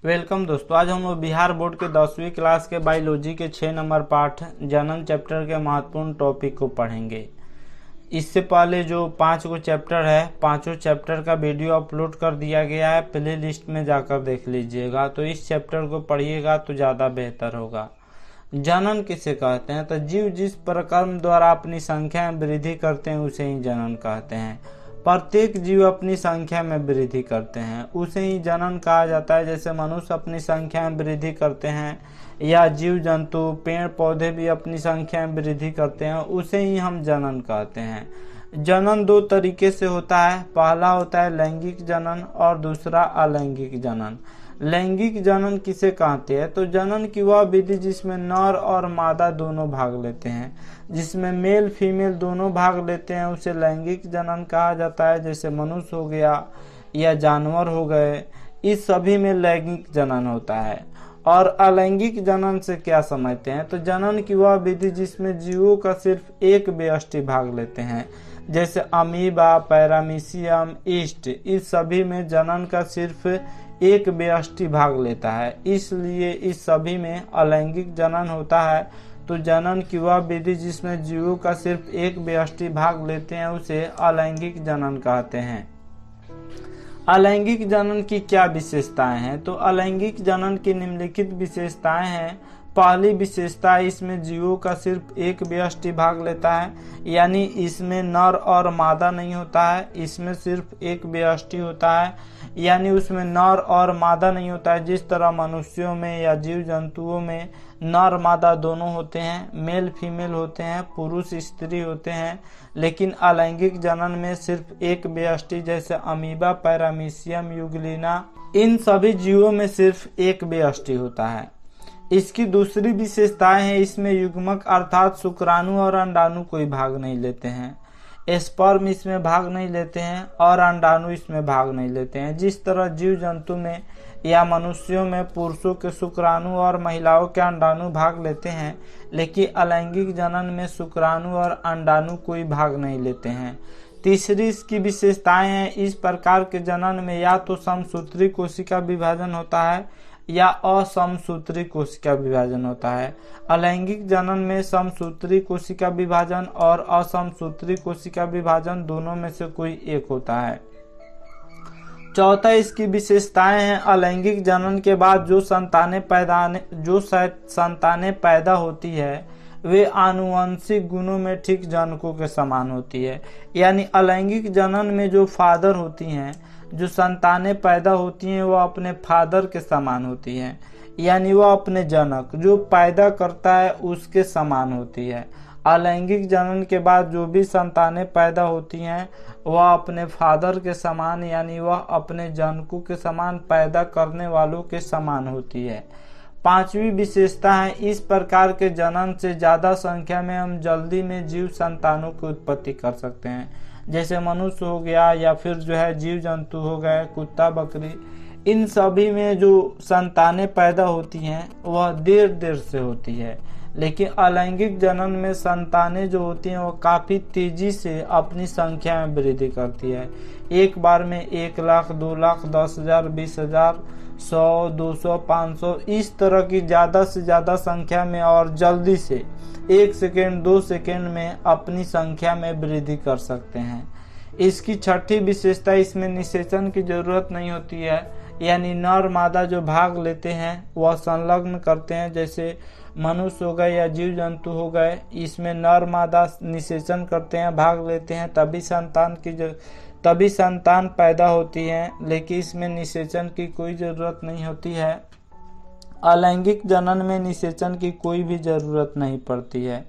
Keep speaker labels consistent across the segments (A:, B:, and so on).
A: Welcome दोस्तों। आज हम लोग बिहार बोर्ड के 10वीं क्लास के बायोलॉजी के 6 नंबर पाठ जनन चैप्टर के महत्वपूर्ण टॉपिक को पढ़ेंगे। इससे पहले जो 5 को चैप्टर है, पांचों चैप्टर का वीडियो अपलोड कर दिया गया है, प्ले लिस्ट में जाकर देख लीजिएगा। तो इस चैप्टर को पढ़िएगा तो ज़्यादा बेहतर होगा। जनन किसे कहते हैं? तो जीव जिस प्रक्रम द्वारा अपनी संख्या में वृद्धि करते हैं उसे ही जनन कहते हैं। प्रत्येक जीव अपनी संख्या में वृद्धि करते हैं, उसे ही जनन कहा जाता है। जैसे मनुष्य अपनी संख्या में वृद्धि करते हैं या जीव जंतु पेड़ पौधे भी अपनी संख्या में वृद्धि करते हैं, उसे ही हम जनन कहते हैं। जनन 2 तरीके से होता है। पहला होता है लैंगिक जनन और दूसरा अलैंगिक जनन। लैंगिक जनन किसे कहते हैं? तो जनन की वह विधि जिसमें नर और मादा दोनों भाग लेते हैं, जिसमें मेल फीमेल दोनों भाग लेते हैं, उसे लैंगिक जनन कहा जाता है। जैसे मनुष्य हो गया या जानवर हो गए, इस सभी में लैंगिक जनन होता है। और अलैंगिक जनन से क्या समझते हैं? तो जनन की वह विधि जिसमें जीवों का सिर्फ एक व्यष्टि भाग लेते हैं, जैसे अमीबा, पैरामीशियम, ईस्ट, इस सभी में जनन का सिर्फ एक व्यष्टि भाग लेता है, इसलिए इस सभी में अलैंगिक जनन होता है। तो जनन की वह विधि जिसमें जीवों का सिर्फ एक व्यष्टि भाग लेते हैं उसे अलैंगिक जनन कहते हैं। अलैंगिक जनन की क्या विशेषताएं हैं? तो अलैंगिक जनन की निम्नलिखित विशेषताएं हैं। पहली विशेषता, इसमें जीवों का सिर्फ एक व्यष्टि भाग लेता है, यानी इसमें नर और मादा नहीं होता है, इसमें सिर्फ एक व्यष्टि होता है, यानी उसमें नर और मादा नहीं होता है। जिस तरह मनुष्यों में या जीव जंतुओं में नर मादा दोनों होते हैं, मेल फीमेल होते हैं, पुरुष स्त्री होते हैं, लेकिन अलैंगिक जनन में सिर्फ एक व्यष्टि, जैसे अमीबा, पैरामीशियम, यूग्लिना, इन सभी जीवों में सिर्फ एक व्यष्टि होता है। इसकी दूसरी विशेषताएं हैं, इसमें युग्मक अर्थात शुक्राणु और अंडाणु कोई भाग नहीं लेते हैं। स्पर्म इसमें भाग नहीं लेते हैं और अंडाणु इसमें भाग नहीं लेते हैं। जिस तरह जीव जंतु में या मनुष्यों में पुरुषों के शुक्राणु और महिलाओं के अंडाणु भाग लेते हैं, लेकिन अलैंगिक जनन में शुक्राणु और अंडाणु कोई भाग नहीं लेते हैं। तीसरी इसकी विशेषताएं हैं, इस प्रकार के जनन में या तो समसूत्री कोशिका विभाजन होता है या असमसूत्री कोशिका विभाजन होता है। अलैंगिक जनन में समसूत्री कोशिका विभाजन और असमसूत्री कोशिका विभाजन दोनों में से कोई एक होता है। चौथा इसकी विशेषताएं हैं, अलैंगिक जनन के बाद जो संतानें पैदा होती है वे आनुवंशिक गुणों में ठीक जनकों के समान होती है। यानी अलैंगिक जनन में जो फादर होती हैं, जो संतानें पैदा होती हैं, वो अपने फादर के समान होती हैं, यानी वह अपने जनक जो पैदा करता है उसके समान होती है। अलैंगिक जनन के बाद जो भी संतानें पैदा होती हैं वह अपने फादर के समान, यानी वह अपने जनकों के समान, पैदा करने वालों के समान होती है। पांचवी विशेषता है, इस प्रकार के जनन से ज्यादा संख्या में हम जल्दी में जीव संतानों की उत्पत्ति कर सकते हैं। जैसे मनुष्य हो गया या फिर जो है जीव जंतु हो गए, कुत्ता बकरी, इन सभी में जो संतानें पैदा होती हैं वह देर से होती है। लेकिन अलैंगिक जनन में संतानें जो होती हैं वह काफी तेजी से अपनी संख्या में वृद्धि करती है। एक बार में 1 लाख, 2 लाख, 10,000, 20,000, 100, 200, 500, इस तरह की ज्यादा से ज्यादा संख्या में और जल्दी से 1 सेकेंड 2 सेकेंड में अपनी संख्या में वृद्धि कर सकते हैं। इसकी छठी विशेषता, इसमें निषेचन की जरूरत नहीं होती है, यानी नर मादा जो भाग लेते हैं वह संलग्न करते हैं। जैसे मनुष्य हो गए या जीव जंतु हो गए, इसमें नर मादा निषेचन करते हैं, भाग लेते हैं, तभी संतान पैदा होती है, लेकिन इसमें निषेचन की कोई जरूरत नहीं होती है। अलैंगिक जनन में निषेचन की कोई भी जरूरत नहीं पड़ती है।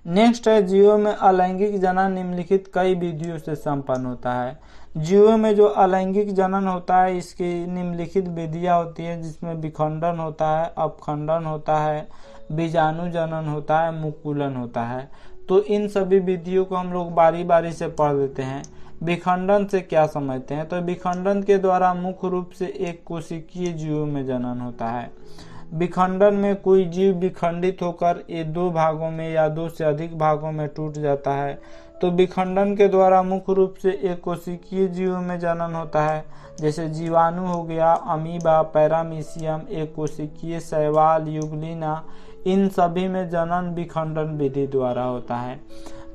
A: नेक्स्ट है, जीवों में अलैंगिक जनन निम्नलिखित कई विधियों से संपन्न होता है। जीवों में जो अलैंगिक जनन होता है इसकी निम्नलिखित विधियां होती है, जिसमें विखंडन होता है, अपखंडन होता है, बीजाणु जनन होता है, मुकुलन होता है। तो इन सभी विधियों को हम लोग बारी बारी से पढ़ लेते हैं। विखंडन से क्या समझते हैं? तो विखंडन के द्वारा मुख्य रूप से एक कोशिकीय जीवों में जनन होता है। विखंडन में कोई जीव विखंडित होकर ये 2 भागों में या 2 से अधिक भागों में टूट जाता है। तो विखंडन के द्वारा मुख्य रूप से एक कोशिकीय जीवों में जनन होता है, जैसे जीवाणु हो गया, अमीबा, पैरामीशियम, एक कोशिकीय शैवाल, युगलिना, इन सभी में जनन विखंडन विधि द्वारा होता है।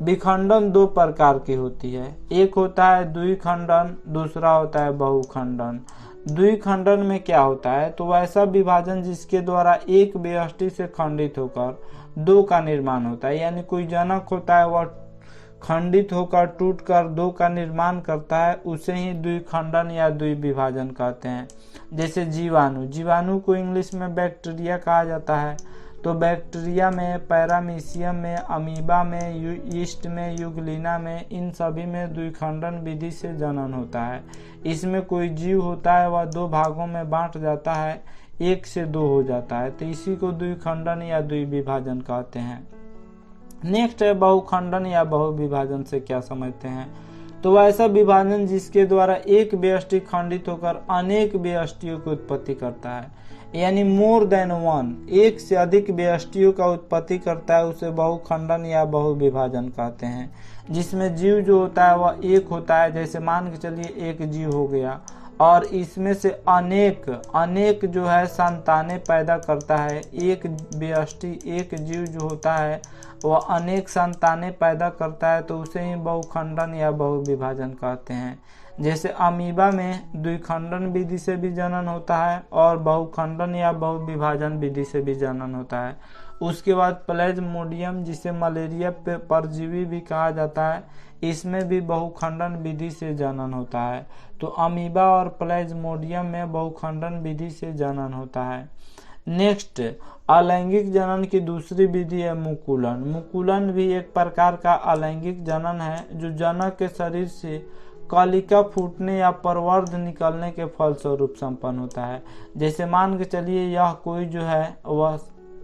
A: विखंडन 2 प्रकार की होती है, एक होता है द्विखंडन, दूसरा होता है बहुखंडन। द्विखंडन में क्या होता है, तो वैसा विभाजन जिसके द्वारा एक व्यष्टि से खंडित होकर 2 का निर्माण होता है, यानी कोई जनक होता है वह खंडित होकर टूटकर 2 का निर्माण करता है, उसे ही द्विखंडन या द्विविभाजन कहते हैं। जैसे जीवाणु, जीवाणु को इंग्लिश में बैक्टीरिया कहा जाता है। तो बैक्टीरिया में, पैरामीशियम में, अमीबा में, यीस्ट में, युगलिना में, इन सभी में द्विखंडन विधि से जनन होता है। इसमें कोई जीव होता है वह 2 भागों में बांट जाता है, 1 से 2 हो जाता है, तो इसी को द्विखंडन या द्विविभाजन कहते हैं। नेक्स्ट है बहुखंडन या बहुविभाजन से क्या समझते हैं, तो वैसा विभाजन जिसके द्वारा एक व्यष्टि खंडित होकर अनेक व्यष्टियों की उत्पत्ति करता है, यानी मोर देन वन, 1 से अधिक व्यष्टियों का उत्पत्ति करता है, उसे बहुखंडन या बहुविभाजन कहते हैं। जिसमें जीव जो होता है वह एक होता है, जैसे मान के चलिए एक जीव हो गया और इसमें से अनेक जो है संतानें पैदा करता है। एक व्यष्टि, एक जीव जो होता है वह अनेक संतानें पैदा करता है, तो उसे ही बहुखंडन या बहुविभाजन कहते हैं। जैसे अमीबा में द्विखंडन विधि से भी जनन होता है और बहुखंडन या बहुविभाजन विधि से भी जनन होता है। उसके बाद प्लेज्मोडियम, जिसे मलेरिया परजीवी भी कहा जाता है, इसमें भी बहुखंडन विधि से जनन होता है। तो अमीबा और प्लेज्मोडियम में बहुखंडन विधि से जनन होता है। नेक्स्ट, अलैंगिक जनन की दूसरी विधि है मुकुलन। मुकुलन भी एक प्रकार का अलैंगिक जनन है, जो जनक के शरीर से कलिका फूटने या प्रवर्ध निकलने के फलस्वरूप संपन्न होता है। जैसे मान के चलिए यह कोई जो है वह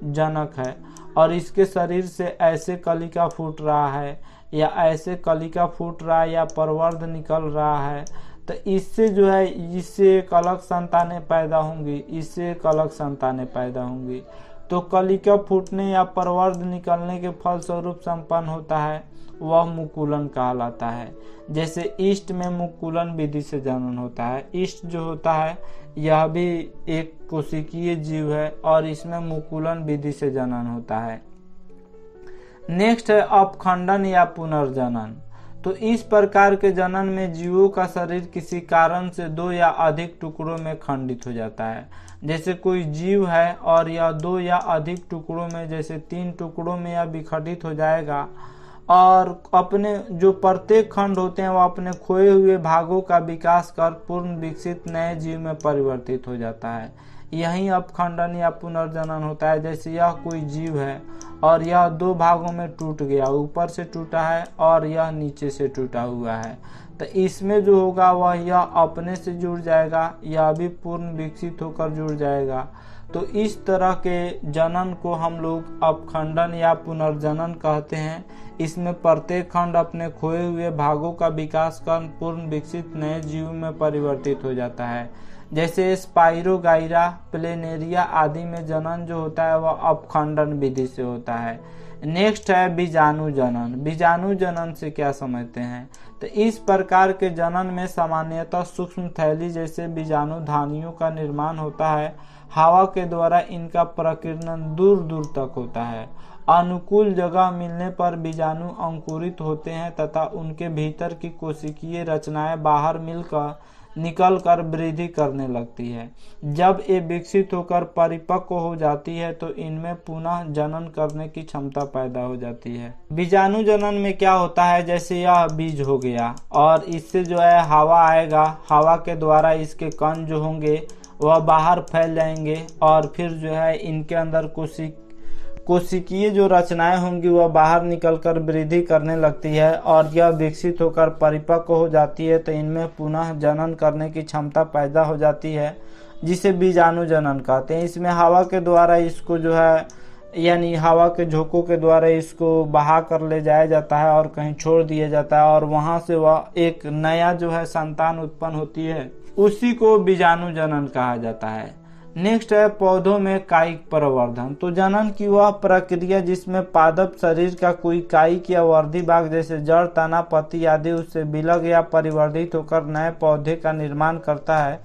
A: जनक है और इसके शरीर से ऐसे कलिका फूट रहा है या ऐसे कलिका फूट रहा है या प्रवर्ध निकल रहा है, तो इससे जो है इससे एक अलग संतानें पैदा होंगी, इससे एक अलग संतानें पैदा होंगी। तो कलिका फूटने या प्रवर्ध निकलने के फलस्वरूप संपन्न होता है, वह मुकुलन कहलाता है। जैसे ईस्ट में मुकुलन विधि से जनन होता है। ईस्ट जो होता है यह भी एक कोशिकीय जीव है और इसमें मुकुलन विधि से जनन होता है। नेक्स्ट है अपखंडन या पुनर्जनन। तो इस प्रकार के जनन में जीवों का शरीर किसी कारण से 2 या अधिक टुकड़ों में खंडित हो जाता है। जैसे कोई जीव है और यह 2 या अधिक टुकड़ों में, जैसे 3 टुकड़ों में यह विखंडित हो जाएगा और अपने जो प्रत्येक खंड होते हैं वह अपने खोए हुए भागों का विकास कर पूर्ण विकसित नए जीव में परिवर्तित हो जाता है। यही अपखंडन या पुनर्जनन होता है। जैसे यह कोई जीव है और यह 2 भागों में टूट गया, ऊपर से टूटा है और यह नीचे से टूटा हुआ है, तो इसमें जो होगा वह यह अपने से जुड़ जाएगा, यह भी पूर्ण विकसित होकर जुड़ जाएगा। तो इस तरह के जनन को हम लोग अपखंडन या पुनर्जनन कहते हैं। इसमें प्रत्येक खंड अपने खोए हुए भागों का विकास कर पूर्ण विकसित नए जीव में परिवर्तित हो जाता है। जैसे स्पाइरोगाइरा, प्लेनेरिया आदि में जनन जो होता है वह अपखंडन विधि से होता है। नेक्स्ट है बीजाणु जनन। बीजाणु जनन से क्या समझते हैं, तो इस प्रकार के जनन में सामान्यतः सूक्ष्म थैली जैसे बीजाणु धानियों का निर्माण होता है। हवा के द्वारा इनका प्रकीर्णन दूर दूर तक होता है। अनुकूल जगह मिलने पर बीजाणु अंकुरित होते हैं तथा उनके भीतर की कोशिकीय रचनाएं बाहर निकलकर वृद्धि करने लगती है। जब ये विकसित होकर परिपक्व हो जाती है तो इनमें पुनः जनन करने की क्षमता पैदा हो जाती है। बीजाणु जनन में क्या होता है, जैसे यह बीज हो गया और इससे जो है हवा आएगा, हवा के द्वारा इसके कण जो होंगे वह बाहर फैल जाएंगे और फिर जो है इनके अंदर कोशिकीय जो रचनाएं होंगी वह बाहर निकलकर वृद्धि करने लगती है और यह विकसित होकर परिपक्व हो जाती है, तो इनमें पुनः जनन करने की क्षमता पैदा हो जाती है, जिसे बीजाणु जनन कहते हैं। इसमें हवा के द्वारा इसको जो है यानी हवा के झोंकों के द्वारा इसको बहा कर ले जाया जाता है और कहीं छोड़ दिया जाता है और वहां से वह एक नया जो है संतान उत्पन्न होती है, उसी को बीजाणु जनन कहा जाता है। नेक्स्ट है पौधों में कायिक प्रवर्धन। तो जनन की वह प्रक्रिया जिसमें पादप शरीर का कोई कायिक या वर्धी भाग जैसे जड़, तना, पत्ती आदि उससे विलग या परिवर्धित होकर नए पौधे का निर्माण करता है,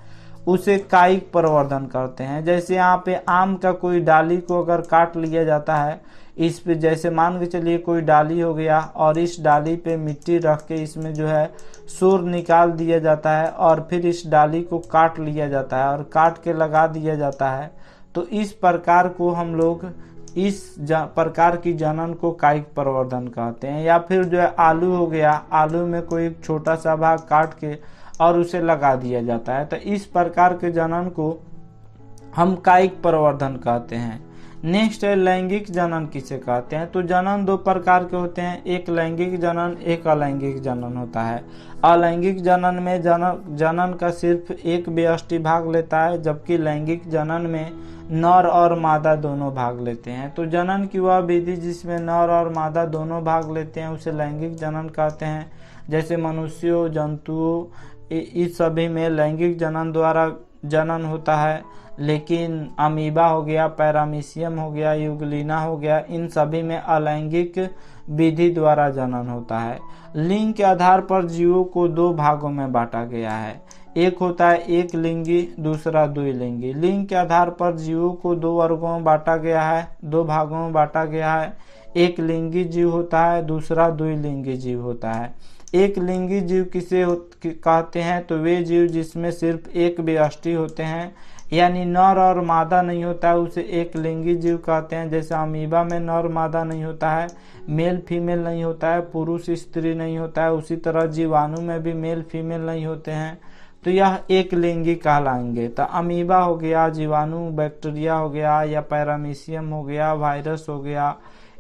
A: उसे कायिक प्रवर्धन करते हैं। जैसे यहाँ पे आम का कोई डाली को अगर काट लिया जाता है, इस पे जैसे मान के चलिए कोई डाली हो गया और इस डाली पे मिट्टी रख के इसमें जो है सूर निकाल दिया जाता है और फिर इस डाली को काट लिया जाता है और काट के लगा दिया जाता है, तो इस प्रकार को हम लोग इस प्रकार की जनन को कायिक प्रवर्धन कहते हैं। या फिर जो है आलू हो गया, आलू में कोई छोटा सा भाग काट के और उसे लगा दिया जाता है, तो इस प्रकार के जनन को हम कायिक प्रवर्धन कहते हैं। नेक्स्ट है लैंगिक जनन किसे कहते हैं। तो जनन दो प्रकार के होते हैं, एक लैंगिक जनन, एक अलैंगिक जनन होता है। अलैंगिक जनन में जनन का सिर्फ एक व्यष्टि भाग लेता है, जबकि लैंगिक जनन में नर और मादा दोनों भाग लेते हैं। तो जनन की वह विधि जिसमें नर और मादा दोनों भाग लेते हैं उसे लैंगिक जनन कहते हैं। जैसे मनुष्यों, जंतुओं, इस सभी में लैंगिक जनन द्वारा जनन होता है, लेकिन अमीबा हो गया, पैरामीशियम हो गया, यूग्लिना हो गया, इन सभी में अलैंगिक विधि द्वारा जनन होता है। लिंग के आधार पर जीवों को दो भागों में बांटा गया है, एक होता है एक लिंगी, दूसरा द्विलिंगी। लिंग के आधार पर जीवों को दो वर्गों में बांटा गया है, दो भागों में बांटा गया है। एक लिंगी जीव होता है, दूसरा द्विलिंगी जीव होता है। एक लिंगी जीव किसे कहते हैं, तो वे जीव जिसमें सिर्फ एक व्यष्टि होते हैं, यानी नर और मादा नहीं होता है, उसे एक लिंगी जीव कहते हैं। जैसे अमीबा में नर मादा नहीं होता है, मेल फीमेल नहीं होता है, पुरुष स्त्री नहीं होता है, उसी तरह जीवाणु में भी मेल फीमेल नहीं होते हैं, तो यह एक लिंगी कहलाएंगे। तो अमीबा हो गया, जीवाणु, बैक्टीरिया हो गया, या पैरामीशियम हो गया, वायरस हो गया,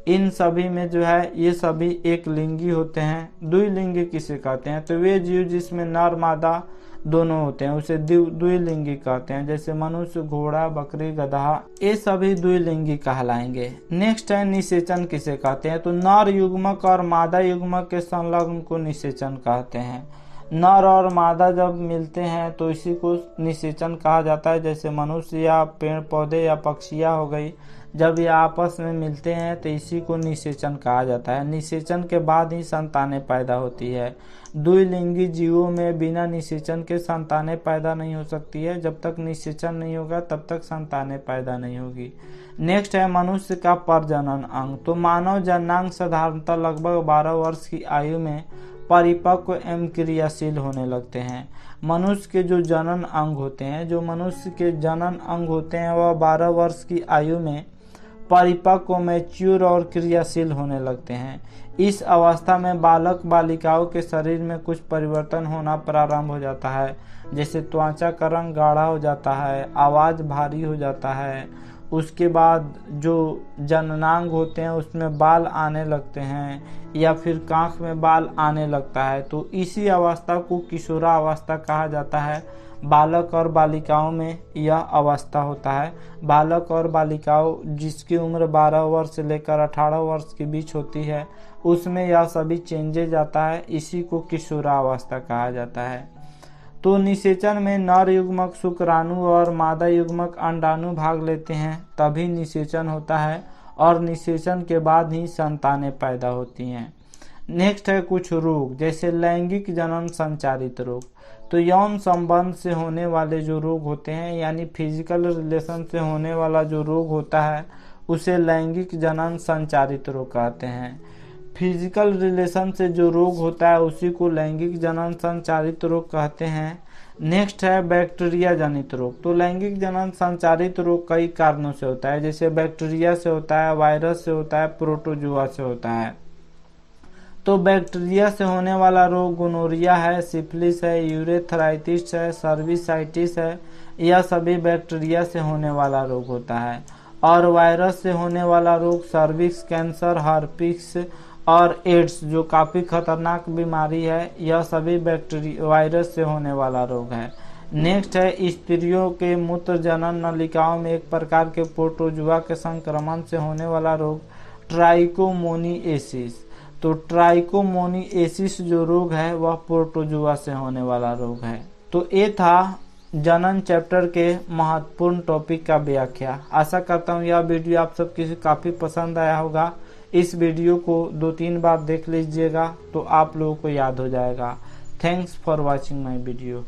A: इन सभी में जो है ये सभी एक लिंगी होते हैं। द्विलिंगी किसे कहते हैं, तो वे जीव जिसमें नर मादा दोनों होते हैं उसे द्विलिंगी कहते हैं। जैसे मनुष्य, घोड़ा, बकरी, गधा, ये सभी द्विलिंगी कहलाएंगे। नेक्स्ट है निषेचन किसे कहते हैं। तो नर युग्मक और मादा युग्मक के संलग्न को निषेचन कहते हैं। नर और मादा जब मिलते हैं तो इसी को निषेचन कहा जाता है। जैसे मनुष्य या पेड़ पौधे या पक्षियां हो गई, जब ये आपस में मिलते हैं तो इसी को निषेचन कहा जाता है। निषेचन के बाद ही संतानें पैदा होती है। द्विलिंगी जीवों में बिना निषेचन के संतानें पैदा नहीं हो सकती है। जब तक निषेचन नहीं होगा तब तक संतानें पैदा नहीं होगी। नेक्स्ट है मनुष्य का प्रजनन अंग। तो मानव जननांग साधारणतः लगभग 12 वर्ष की आयु में परिपक्व एवं क्रियाशील होने लगते हैं। मनुष्य के जो जनन अंग होते हैं, वह 12 वर्ष की आयु में परिपक्व, मैच्योर और क्रियाशील होने लगते हैं। इस अवस्था में बालक बालिकाओं के शरीर में कुछ परिवर्तन होना प्रारंभ हो जाता है। जैसे त्वचा का रंग गाढ़ा हो जाता है, आवाज भारी हो जाता है, उसके बाद जो जननांग होते हैं उसमें बाल आने लगते हैं, या फिर कांख में बाल आने लगता है। तो इसी अवस्था को किशोरावस्था कहा जाता है। बालक और बालिकाओं में यह अवस्था होता है। बालक और बालिकाओं जिसकी उम्र 12 वर्ष से लेकर 18 वर्ष के बीच होती है, उसमें यह सभी चेंजेज आता है। इसी को किशोरावस्था कहा जाता है। तो निषेचन में नर युग्मक शुक्राणु और मादा युग्मक अंडाणु भाग लेते हैं, तभी निषेचन होता है, और निषेचन के बाद ही संतानें पैदा होती हैं। नेक्स्ट है कुछ रोग, जैसे लैंगिक जनन संचारित रोग। तो यौन संबंध से होने वाले जो रोग होते हैं, यानी फिजिकल रिलेशन से होने वाला जो रोग होता है, उसे लैंगिक जनन संचारित रोग कहते हैं। फिजिकल रिलेशन से जो रोग होता है उसी को लैंगिक जनन संचारित रोग कहते हैं। नेक्स्ट है बैक्टीरिया जनित रोग। तो लैंगिक जनन संचारित रोग कई कारणों से होता है, जैसे बैक्टीरिया से होता है, वायरस से होता है, प्रोटोजुआ से होता है। तो बैक्टीरिया से होने वाला रोग गोनोरिया है, सिफिलिस है, यूरेथ्राइटिस है, सर्विसाइटिस है, यह सभी बैक्टीरिया से होने वाला रोग होता है। और वायरस से होने वाला रोग सर्विक्स कैंसर, हर्पिस और एड्स जो काफी खतरनाक बीमारी है, यह सभी बैक्टीरिया वायरस से होने वाला रोग है। नेक्स्ट है स्त्रियों के मूत्र जनन नलिकाओं में एक प्रकार के प्रोटोजुआ के संक्रमण से होने वाला रोग ट्राइकोमोनिएसिस। तो ट्राइकोमोनिएसिस जो रोग है वह प्रोटोजुआ से होने वाला रोग है। तो ये था जनन चैप्टर के महत्वपूर्ण टॉपिक का व्याख्या। आशा करता हूँ यह वीडियो आप सबकी काफ़ी पसंद आया होगा। इस वीडियो को 2-3 बार देख लीजिएगा तो आप लोगों को याद हो जाएगा। Thanks for watching my video.